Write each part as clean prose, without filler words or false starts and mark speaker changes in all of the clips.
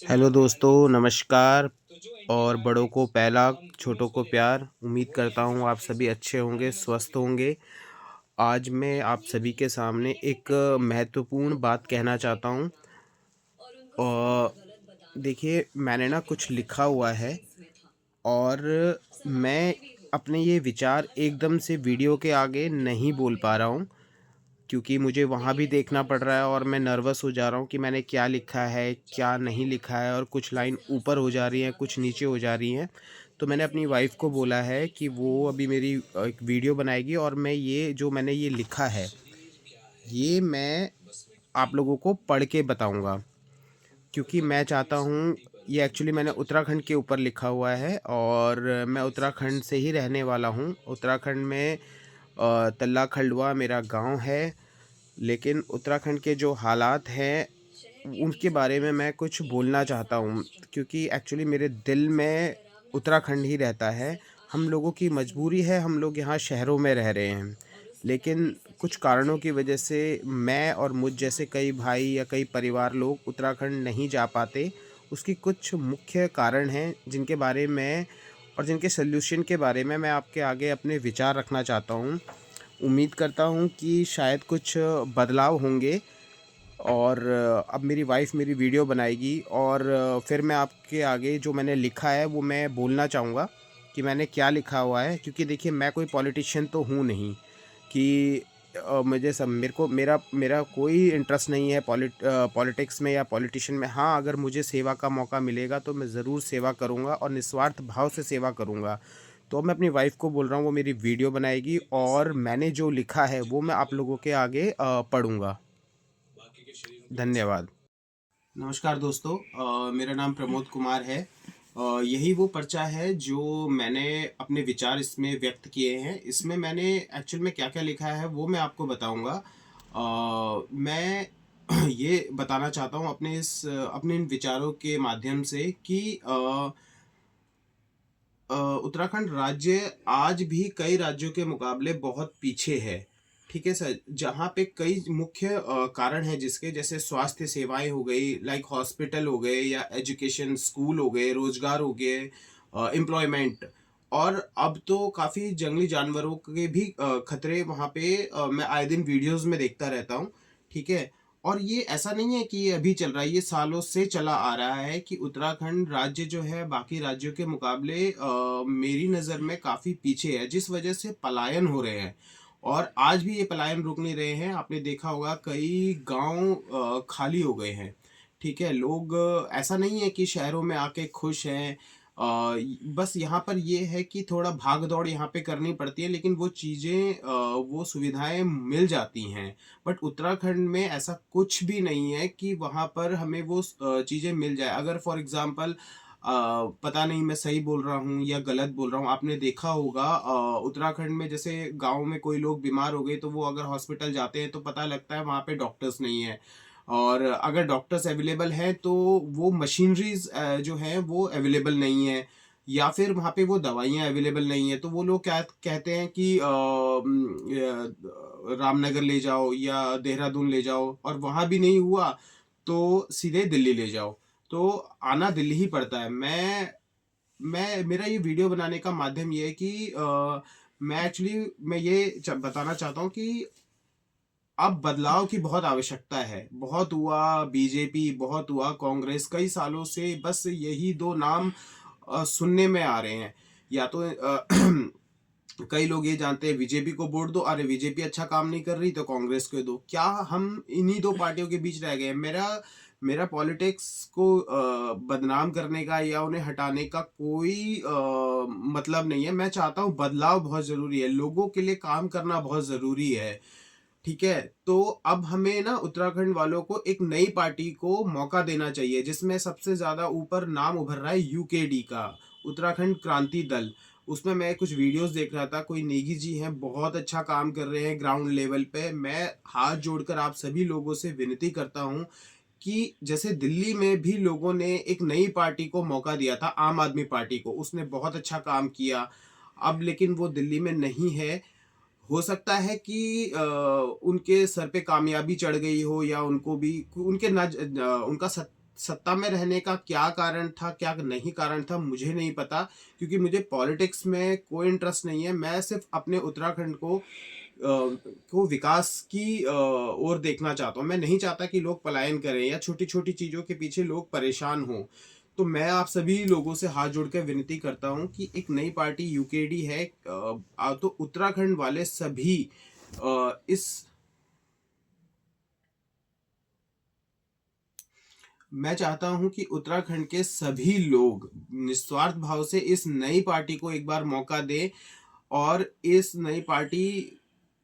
Speaker 1: Hello दोस्तों, नमस्कार। और बड़ों को पहला, छोटों को प्यार। उम्मीद करता हूँ आप सभी अच्छे होंगे, स्वस्थ होंगे। आज मैं आप सभी के सामने एक महत्वपूर्ण बात कहना चाहता हूँ। और देखिए, मैंने ना कुछ लिखा हुआ है और मैं अपने ये विचार एकदम से वीडियो के आगे नहीं बोल पा रहा हूँ, क्योंकि मुझे वहाँ भी देखना पड़ रहा है और मैं नर्वस हो जा रहा हूँ कि मैंने क्या लिखा है, क्या नहीं लिखा है, और कुछ लाइन ऊपर हो जा रही हैं, कुछ नीचे हो जा रही हैं। तो मैंने अपनी वाइफ़ को बोला है कि वो अभी मेरी एक वीडियो बनाएगी और मैं ये जो मैंने ये लिखा है, ये मैं आप लोगों को पढ़ के बताऊँगा। क्योंकि मैं चाहता हूँ, ये एक्चुअली मैंने उत्तराखंड के ऊपर लिखा हुआ है और मैं उत्तराखंड से ही रहने वाला हूँ। उत्तराखंड में तल्ला खलुआ मेरा गाँव है। लेकिन उत्तराखंड के जो हालात हैं, उनके बारे में मैं कुछ बोलना चाहता हूँ, क्योंकि एक्चुअली मेरे दिल में उत्तराखंड ही रहता है। हम लोगों की मजबूरी है, हम लोग यहाँ शहरों में रह रहे हैं। लेकिन कुछ कारणों की वजह से मैं और मुझ जैसे कई भाई या कई परिवार लोग उत्तराखंड नहीं जा पाते। उसकी कुछ मुख्य कारण हैं, जिनके बारे में और जिनके सॉल्यूशन के बारे में मैं आपके आगे अपने विचार रखना चाहता हूँ। उम्मीद करता हूँ कि शायद कुछ बदलाव होंगे। और अब मेरी वाइफ़ मेरी वीडियो बनाएगी और फिर मैं आपके आगे जो मैंने लिखा है वो मैं बोलना चाहूँगा कि मैंने क्या लिखा हुआ है। क्योंकि देखिए, मैं कोई पॉलिटिशियन तो हूँ नहीं कि मुझे सब मेरे को मेरा मेरा कोई इंटरेस्ट नहीं है पॉलिटिक्स में या पॉलिटिशियन में। हाँ, अगर मुझे सेवा का मौका मिलेगा तो मैं ज़रूर सेवा करूँगा और निस्वार्थ भाव से सेवा करूँगा। तो मैं अपनी वाइफ़ को बोल रहा हूँ, वो मेरी वीडियो बनाएगी और मैंने जो लिखा है वो मैं आप लोगों के आगे पढ़ूँगा। धन्यवाद। नमस्कार दोस्तों, मेरा नाम प्रमोद कुमार है। यही वो पर्चा है जो मैंने अपने विचार इसमें व्यक्त किए हैं। इसमें मैंने एक्चुअल में क्या-क्या लिखा है वो मैं आपको बताऊँगा। मैं ये बताना चाहता हूँ अपने इन विचारों के माध्यम से कि उत्तराखंड राज्य आज भी कई राज्यों के मुकाबले बहुत पीछे है। ठीक है सर? जहाँ पे कई मुख्य कारण हैं जिसके, जैसे स्वास्थ्य सेवाएँ हो गई, लाइक हॉस्पिटल हो गए या एजुकेशन, स्कूल हो गए, रोज़गार हो गए, एम्प्लॉयमेंट। और अब तो काफ़ी जंगली जानवरों के भी खतरे वहाँ पे मैं आए दिन वीडियोज़ में देखता रहता हूँ। ठीक है? और ये ऐसा नहीं है कि ये अभी चल रहा है, ये सालों से चला आ रहा है कि उत्तराखंड राज्य जो है बाकी राज्यों के मुकाबले मेरी नज़र में काफ़ी पीछे है, जिस वजह से पलायन हो रहे हैं। और आज भी ये पलायन रुक नहीं रहे हैं। आपने देखा होगा, कई गांव खाली हो गए हैं। ठीक है? लोग ऐसा नहीं है कि शहरों में आके खुश हैं। बस यहाँ पर ये है कि थोड़ा भाग दौड़ यहाँ पे करनी पड़ती है, लेकिन वो चीज़ें वो सुविधाएं मिल जाती हैं। बट उत्तराखंड में ऐसा कुछ भी नहीं है कि वहाँ पर हमें वो चीज़ें मिल जाए। अगर फॉर एग्ज़ाम्पल पता नहीं मैं सही बोल रहा हूँ या गलत बोल रहा हूँ, आपने देखा होगा उत्तराखंड में जैसे गाँव में कोई लोग बीमार हो गए तो वो अगर हॉस्पिटल जाते हैं तो पता लगता है वहाँ पे डॉक्टर्स नहीं है। और अगर डॉक्टर्स अवेलेबल हैं तो वो मशीनरीज़ जो हैं वो अवेलेबल नहीं है, या फिर वहाँ पे वो दवाइयाँ अवेलेबल नहीं है। तो वो लोग क्या कहते हैं कि रामनगर ले जाओ या देहरादून ले जाओ, और वहाँ भी नहीं हुआ तो सीधे दिल्ली ले जाओ। तो आना दिल्ली ही पड़ता है। मैं मेरा ये वीडियो बनाने का माध्यम ये है कि मैं ये बताना चाहता हूँ कि अब बदलाव की बहुत आवश्यकता है। बहुत हुआ बीजेपी, बहुत हुआ कांग्रेस, कई सालों से बस यही 2 नाम सुनने में आ रहे हैं। या तो कई लोग ये जानते हैं बीजेपी को वोट दो, अरे बीजेपी अच्छा काम नहीं कर रही तो कांग्रेस को दो। क्या हम इन्हीं 2 पार्टियों के बीच रह गए हैं? मेरा मेरा पॉलिटिक्स को बदनाम करने का या उन्हें हटाने का कोई मतलब नहीं है। मैं चाहता हूँ बदलाव बहुत ज़रूरी है, लोगों के लिए काम करना बहुत ज़रूरी है। ठीक है? तो अब हमें ना उत्तराखंड वालों को एक नई पार्टी को मौका देना चाहिए, जिसमें सबसे ज़्यादा ऊपर नाम उभर रहा है यूकेडी का, उत्तराखंड क्रांति दल। उसमें मैं कुछ वीडियोज़ देख रहा था, कोई नेगी जी हैं, बहुत अच्छा काम कर रहे हैं ग्राउंड लेवल पे। मैं हाथ जोड़कर आप सभी लोगों से विनती करता हूँ कि जैसे दिल्ली में भी लोगों ने एक नई पार्टी को मौका दिया था, आम आदमी पार्टी को, उसने बहुत अच्छा काम किया। अब लेकिन वो दिल्ली में नहीं है। हो सकता है कि उनके सर पे कामयाबी चढ़ गई हो, या उनको भी उनके ना उनका सत्ता में रहने का क्या कारण था, क्या नहीं कारण था, मुझे नहीं पता, क्योंकि मुझे पॉलिटिक्स में कोई इंटरेस्ट नहीं है। मैं सिर्फ अपने उत्तराखंड को विकास की ओर देखना चाहता हूँ। मैं नहीं चाहता कि लोग पलायन करें या छोटी छोटी चीज़ों के पीछे लोग परेशान हों। तो मैं आप सभी लोगों से हाथ जोड़ कर विनती करता हूँ कि एक नई पार्टी यूकेडी है, तो उत्तराखंड वाले सभी इस मैं चाहता हूं कि उत्तराखंड के सभी लोग निस्वार्थ भाव से इस नई पार्टी को एक बार मौका दें, और इस नई पार्टी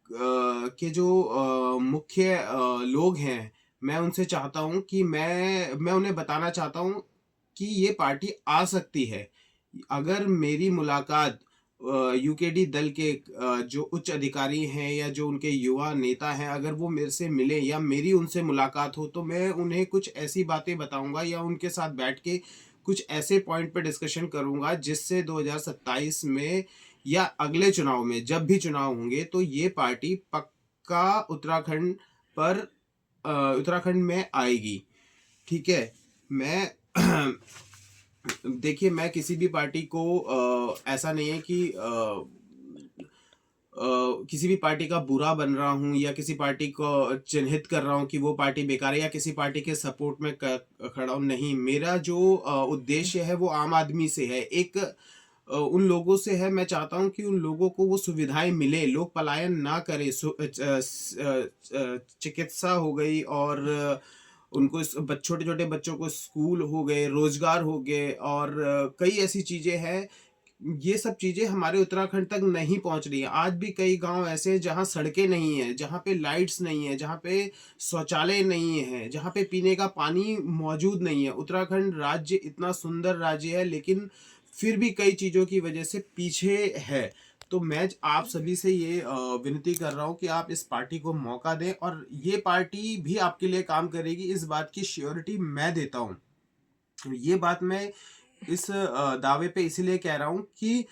Speaker 1: के जो मुख्य लोग हैं, मैं उनसे चाहता हूं कि मैं उन्हें बताना चाहता हूं कि ये पार्टी आ सकती है। अगर मेरी मुलाकात यूकेडी दल के जो उच्च अधिकारी हैं या जो उनके युवा नेता हैं, अगर वो मेरे से मिले या मेरी उनसे मुलाकात हो, तो मैं उन्हें कुछ ऐसी बातें बताऊंगा या उनके साथ बैठ के कुछ ऐसे पॉइंट पे डिस्कशन करूंगा जिससे 2027 में या अगले चुनाव में, जब भी चुनाव होंगे, तो ये पार्टी पक्का पर उत्तराखंड में आएगी। ठीक है। मैं देखिए, मैं किसी भी पार्टी को ऐसा नहीं है कि किसी भी पार्टी का बुरा बन रहा हूँ या किसी पार्टी को चिन्हित कर रहा हूँ कि वो पार्टी बेकार है या किसी पार्टी के सपोर्ट में खड़ा हूँ। नहीं, मेरा जो उद्देश्य है वो आम आदमी से है, एक उन लोगों से है। मैं चाहता हूँ कि उन लोगों को वो सुविधाएं मिले, लोग पलायन ना करें। चिकित्सा हो गई, और उनको छोटे छोटे बच्चों को स्कूल हो गए, रोजगार हो गए, और कई ऐसी चीजें हैं। ये सब चीजें हमारे उत्तराखंड तक नहीं पहुंच रही है। आज भी कई गांव ऐसे हैं जहां सड़कें नहीं है, जहां पे लाइट्स नहीं है, जहां पे शौचालय नहीं है, जहां पे पीने का पानी मौजूद नहीं है। उत्तराखंड राज्य इतना सुंदर राज्य है, लेकिन फिर भी कई चीजों की वजह से पीछे है। तो मैं आप सभी से ये विनती कर रहा हूँ कि आप इस पार्टी को मौका दें, और ये पार्टी भी आपके लिए काम करेगी, इस बात की श्योरिटी मैं देता हूँ। ये बात मैं इस दावे पे इसलिए कह रहा हूँ कि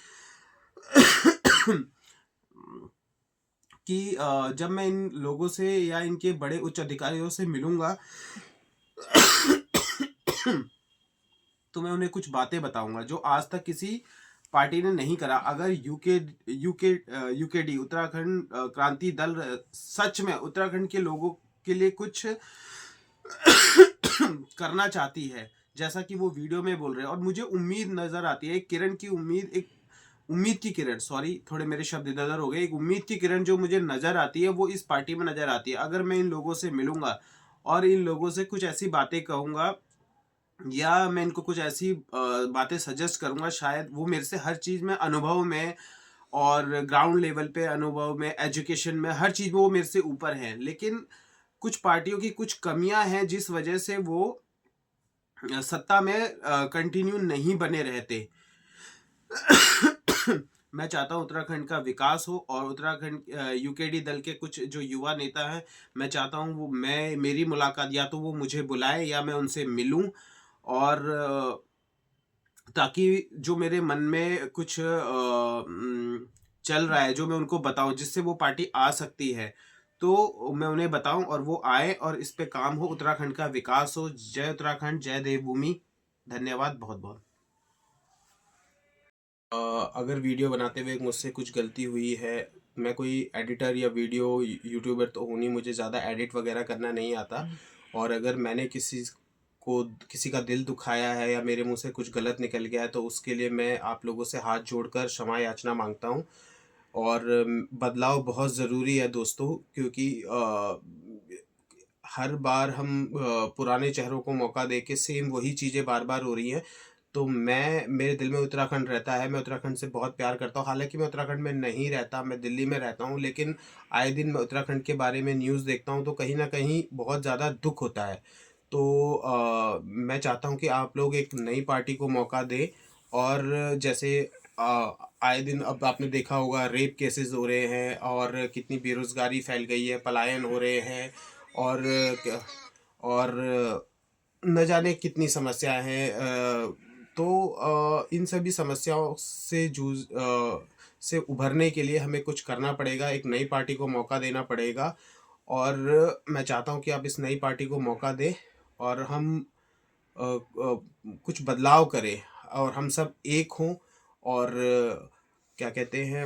Speaker 1: जब मैं इन लोगों से या इनके बड़े उच्च अधिकारियों से मिलूंगा तो मैं उन्हें कुछ बातें बताऊंगा जो आज तक किसी पार्टी ने नहीं करा। अगर यूकेडी उत्तराखंड क्रांति दल सच में उत्तराखंड के लोगों के लिए कुछ करना चाहती है, जैसा कि वो वीडियो में बोल रहे हैं, और मुझे उम्मीद नजर आती है, एक किरण की उम्मीद, एक उम्मीद की किरण, सॉरी थोड़े मेरे शब्द इधर उधर हो गए, एक उम्मीद की किरण जो मुझे नजर आती है वो इस पार्टी में नजर आती है। अगर मैं इन लोगों से मिलूंगा और इन लोगों से कुछ ऐसी बातें कहूंगा, या मैं इनको कुछ ऐसी बातें सजेस्ट करूंगा, शायद वो मेरे से हर चीज में, अनुभव में और ग्राउंड लेवल पे अनुभव में, एजुकेशन में, हर चीज में वो मेरे से ऊपर हैं। लेकिन कुछ पार्टियों की कुछ कमियां हैं जिस वजह से वो सत्ता में कंटिन्यू नहीं बने रहते। मैं चाहता हूँ उत्तराखंड का विकास हो, और उत्तराखंड यूकेडी दल के कुछ जो युवा नेता हैं, मैं चाहता हूँ वो मेरी मुलाकात, या तो वो मुझे बुलाए या मैं उनसे मिलूं, और ताकि जो मेरे मन में कुछ चल रहा है, जो मैं उनको बताऊं, जिससे वो पार्टी आ सकती है, तो मैं उन्हें बताऊं और वो आए और इस पे काम हो, उत्तराखंड का विकास हो। जय उत्तराखंड, जय देवभूमि। धन्यवाद बहुत बहुत। अगर वीडियो बनाते हुए मुझसे कुछ गलती हुई है, मैं कोई एडिटर या वीडियो यूट्यूबर तो हूँ नहीं, मुझे ज़्यादा एडिट वगैरह करना नहीं आता। और अगर मैंने किसी का दिल दुखाया है या मेरे मुंह से कुछ गलत निकल गया है, तो उसके लिए मैं आप लोगों से हाथ जोड़कर क्षमा याचना मांगता हूँ। और बदलाव बहुत ज़रूरी है दोस्तों, क्योंकि हर बार हम पुराने चेहरों को मौका दे के सेम वही चीज़ें बार बार हो रही हैं। तो मेरे दिल में उत्तराखंड रहता है, मैं उत्तराखंड से बहुत प्यार करता हूँ। हालांकि मैं उत्तराखंड में नहीं रहता, मैं दिल्ली में रहता हूँ, लेकिन आए दिन मैं उत्तराखंड के बारे में न्यूज़ देखता हूँ तो कहीं ना कहीं बहुत ज़्यादा दुख होता है। तो मैं चाहता हूँ कि आप लोग एक नई पार्टी को मौका दें। और जैसे आए दिन अब आपने देखा होगा, रेप केसेस हो रहे हैं, और कितनी बेरोजगारी फैल गई है, पलायन हो रहे हैं, और और न जाने कितनी समस्याएं हैं। तो इन सभी समस्याओं से उभरने के लिए हमें कुछ करना पड़ेगा, एक नई पार्टी को मौका देना पड़ेगा। और मैं चाहता हूं कि आप इस नई पार्टी को मौका दें, और हम कुछ बदलाव करे और हम सब एक हों। और क्या कहते हैं,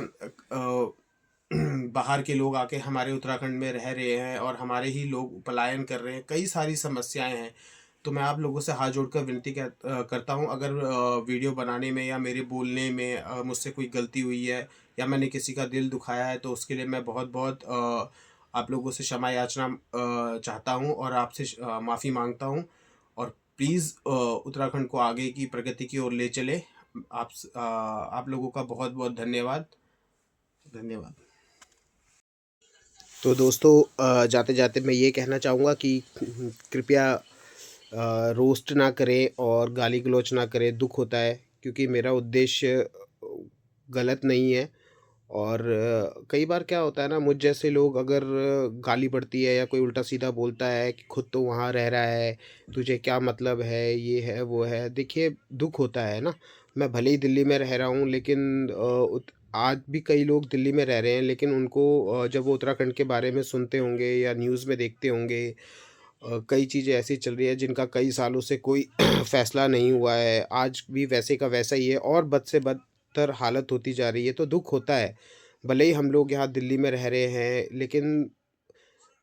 Speaker 1: बाहर के लोग आके हमारे उत्तराखंड में रह रहे हैं और हमारे ही लोग पलायन कर रहे हैं, कई सारी समस्याएं हैं। तो मैं आप लोगों से हाथ जोड़कर विनती करता हूं, अगर वीडियो बनाने में या मेरे बोलने में मुझसे कोई गलती हुई है या मैंने किसी का दिल दुखाया है, तो उसके लिए मैं बहुत बहुत आप लोगों से क्षमा याचना चाहता हूं और आपसे माफ़ी मांगता हूं। और प्लीज़ उत्तराखंड को आगे की प्रगति की ओर ले चले। आप लोगों का बहुत बहुत धन्यवाद। धन्यवाद। तो दोस्तों, जाते जाते मैं ये कहना चाहूँगा कि कृपया रोस्ट ना करें और गाली गलौज ना करें, दुख होता है, क्योंकि मेरा उद्देश्य गलत नहीं है। और कई बार क्या होता है ना, मुझ जैसे लोग अगर गाली पड़ती है या कोई उल्टा सीधा बोलता है कि खुद तो वहाँ रह रहा है, तुझे क्या मतलब है, ये है वो है। देखिए, दुख होता है ना। मैं भले ही दिल्ली में रह रहा हूँ, लेकिन आज भी कई लोग दिल्ली में रह रहे हैं, लेकिन उनको जब वो उत्तराखंड के बारे में सुनते होंगे या न्यूज़ में देखते होंगे, कई चीज़ें ऐसी चल रही है जिनका कई सालों से कोई फैसला नहीं हुआ है, आज भी वैसे का वैसा ही है और बद से बदतर हालत होती जा रही है, तो दुख होता है। भले ही हम लोग यहाँ दिल्ली में रह रहे हैं, लेकिन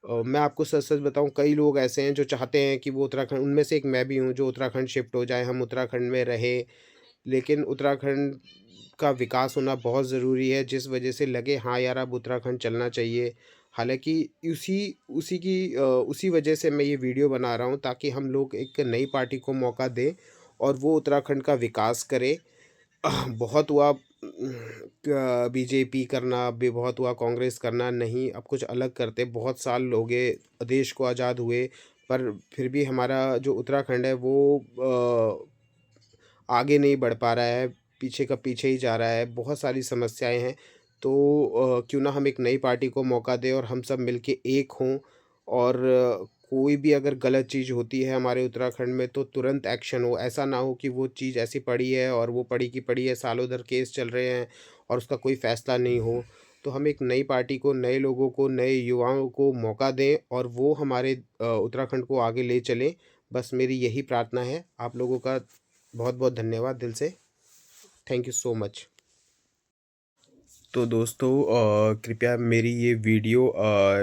Speaker 1: मैं आपको सच-सच बताऊँ, कई लोग ऐसे हैं जो चाहते हैं कि वो उत्तराखंड, उनमें से एक मैं भी हूँ, जो उत्तराखंड शिफ्ट हो जाएँ, हम उत्तराखंड में रहें। लेकिन उत्तराखंड का विकास होना बहुत ज़रूरी है, जिस वजह से लगे हाँ यार, अब उत्तराखंड चलना चाहिए। हालाँकि उसी उसी वजह से मैं ये वीडियो बना रहा हूँ, ताकि हम लोग एक नई पार्टी को मौका दें और वो उत्तराखंड का विकास करे। बहुत हुआ बीजेपी करना, अभी बहुत हुआ कांग्रेस करना, नहीं अब कुछ अलग करते। बहुत साल हो गए देश को आज़ाद हुए, पर फिर भी हमारा जो उत्तराखंड है वो आगे नहीं बढ़ पा रहा है, पीछे का पीछे ही जा रहा है, बहुत सारी समस्याएँ हैं। तो क्यों ना हम एक नई पार्टी को मौका दें और हम सब मिलके एक हों। और कोई भी अगर गलत चीज़ होती है हमारे उत्तराखंड में, तो तुरंत एक्शन हो। ऐसा ना हो कि वो चीज़ ऐसी पड़ी है और वो पड़ी की पड़ी है, सालों दर केस चल रहे हैं और उसका कोई फ़ैसला नहीं हो। तो हम एक नई पार्टी को, नए लोगों को, नए युवाओं को मौका दें और वो हमारे उत्तराखंड को आगे ले चलें। बस मेरी यही प्रार्थना है। आप लोगों का बहुत बहुत धन्यवाद दिल से। Thank you so much. तो दोस्तों, कृपया मेरी ये वीडियो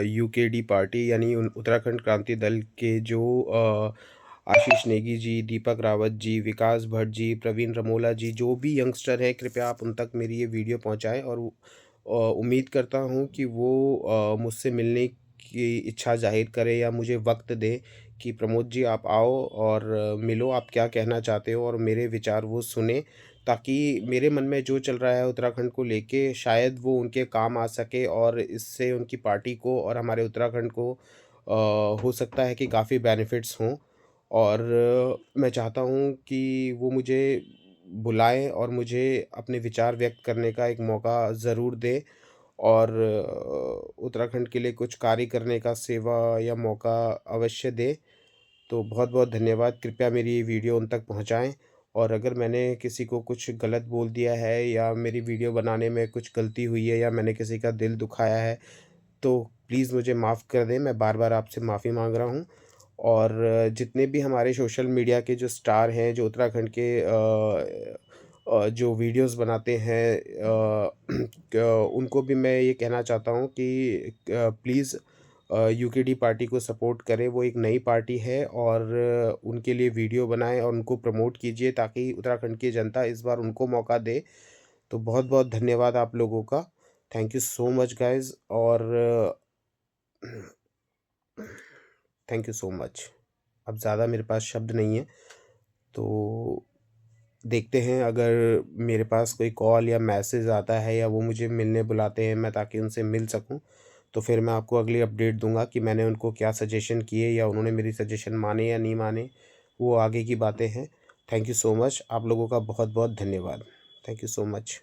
Speaker 1: यूकेडी पार्टी यानी उत्तराखंड क्रांति दल के जो आशीष नेगी जी, दीपक रावत जी, विकास भट्ट जी, प्रवीण रमोला जी, जो भी यंगस्टर हैं, कृपया आप उन तक मेरी ये वीडियो पहुंचाएं। और उम्मीद करता हूं कि वो मुझसे मिलने की इच्छा जाहिर करें या मुझे वक्त दे कि प्रमोद जी आप आओ और मिलो, आप क्या कहना चाहते हो, और मेरे विचार वो सुने, ताकि मेरे मन में जो चल रहा है उत्तराखंड को लेके शायद वो उनके काम आ सके और इससे उनकी पार्टी को और हमारे उत्तराखंड को हो सकता है कि काफ़ी बेनिफिट्स हों। और मैं चाहता हूँ कि वो मुझे बुलाएं और मुझे अपने विचार व्यक्त करने का एक मौका ज़रूर दें और उत्तराखंड के लिए कुछ कार्य करने का सेवा या मौका अवश्य दें। तो बहुत-बहुत धन्यवाद। कृपया मेरी ये वीडियो उन तक पहुँचाएँ। और अगर मैंने किसी को कुछ गलत बोल दिया है या मेरी वीडियो बनाने में कुछ गलती हुई है या मैंने किसी का दिल दुखाया है, तो प्लीज़ मुझे माफ़ कर दें। मैं बार-बार आपसे माफ़ी माँग रहा हूँ। और जितने भी हमारे सोशल मीडिया के जो स्टार हैं, जो उत्तराखंड के जो वीडियोज़ बनाते हैं, उनको भी मैं ये कहना चाहता हूँ कि प्लीज़ यूकेडी पार्टी को सपोर्ट करें। वो एक नई पार्टी है और उनके लिए वीडियो बनाएँ और उनको प्रमोट कीजिए, ताकि उत्तराखंड की जनता इस बार उनको मौका दे। तो बहुत-बहुत धन्यवाद आप लोगों का। Thank you so much guys. और थैंक यू सो मच। अब ज़्यादा मेरे पास शब्द नहीं है, तो देखते हैं, अगर मेरे पास कोई कॉल या मैसेज आता है या वो मुझे मिलने बुलाते हैं, मैं ताकि उनसे मिल सकूं, तो फिर मैं आपको अगली अपडेट दूंगा कि मैंने उनको क्या सजेशन किए या उन्होंने मेरी सजेशन माने या नहीं माने। वो आगे की बातें हैं। Thank you so much. आप लोगों का बहुत बहुत धन्यवाद। Thank you so much.